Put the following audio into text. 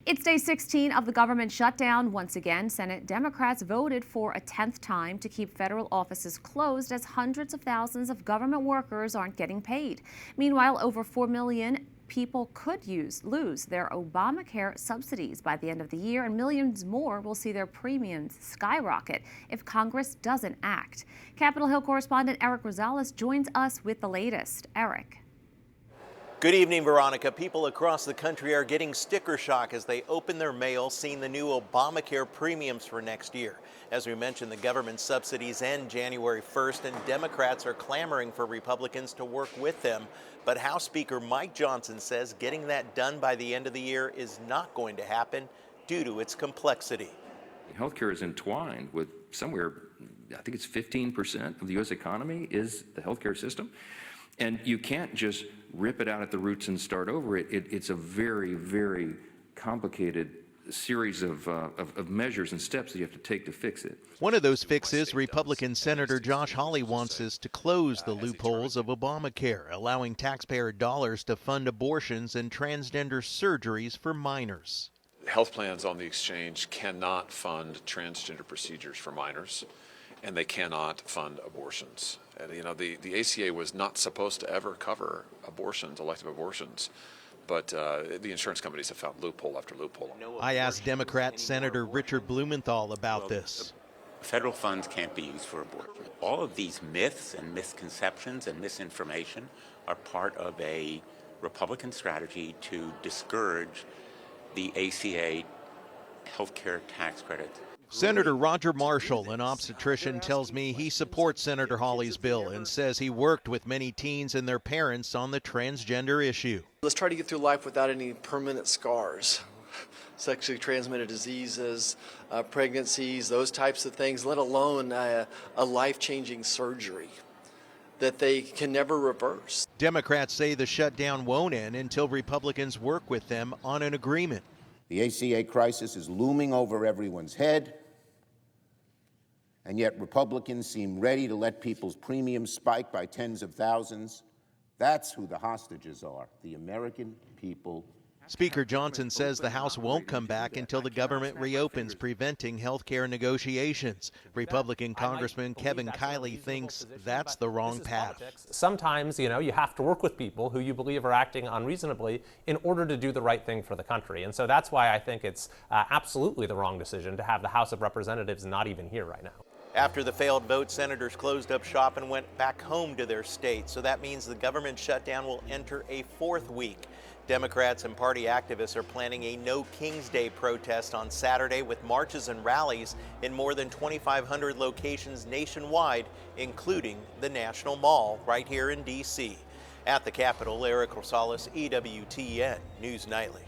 It's day 16 of the government shutdown. Once again, Senate Democrats voted for a 10th time to keep federal offices closed as hundreds of thousands of government workers aren't getting paid. Meanwhile, over 4 million people could lose their Obamacare subsidies by the end of the year, and millions more will see their premiums skyrocket if Congress doesn't act. Capitol Hill correspondent Erik Rosales joins us with the latest. Erik. Good evening, Veronica. People across the country are getting sticker shock as they open their mail seeing the new Obamacare premiums for next year. As we mentioned, the government subsidies end January 1st, and Democrats are clamoring for Republicans to work with them. But House Speaker Mike Johnson says getting that done by the end of the year is not going to happen due to its complexity. Healthcare is entwined with somewhere, I think it's 15% of the U.S. economy is the healthcare system. And you can't just rip it out at the roots and start over it. It's a very, very complicated series of measures and steps that you have to take to fix it. One of those fixes, Republican Senator Josh Hawley wants is to close the loopholes of Obamacare, allowing taxpayer dollars to fund abortions and transgender surgeries for minors. Health plans on the exchange cannot fund transgender procedures for minors, and they cannot fund abortions. And, you know, the ACA was not supposed to ever cover abortions, elective abortions, but the insurance companies have found loophole after loophole. I asked Democrat Senator Richard Blumenthal about this. Federal funds can't be used for abortion. All of these myths and misconceptions and misinformation are part of a Republican strategy to discourage the ACA healthcare tax credit. Senator Roger Marshall, an obstetrician, tells me he supports Senator Hawley's bill and says he worked with many teens and their parents on the transgender issue. Let's try to get through life without any permanent scars. Sexually transmitted diseases, pregnancies, those types of things, let alone a life-changing surgery that they can never reverse. Democrats say the shutdown won't end until Republicans work with them on an agreement. The ACA crisis is looming over everyone's head, and yet Republicans seem ready to let people's premiums spike by tens of thousands. That's who the hostages are, the American people. Speaker Johnson says the House won't come back until the government reopens, preventing health care negotiations. Republican Congressman Kevin Kiley thinks that's the wrong path. Sometimes, you have to work with people who you believe are acting unreasonably in order to do the right thing for the country. And so that's why I think it's absolutely the wrong decision to have the House of Representatives not even here right now. After the failed vote, senators closed up shop and went back home to their state. So that means the government shutdown will enter a fourth week. Democrats and party activists are planning a No King's Day protest on Saturday with marches and rallies in more than 2,500 locations nationwide, including the National Mall right here in D.C. At the Capitol, Erik Rosales, EWTN News Nightly.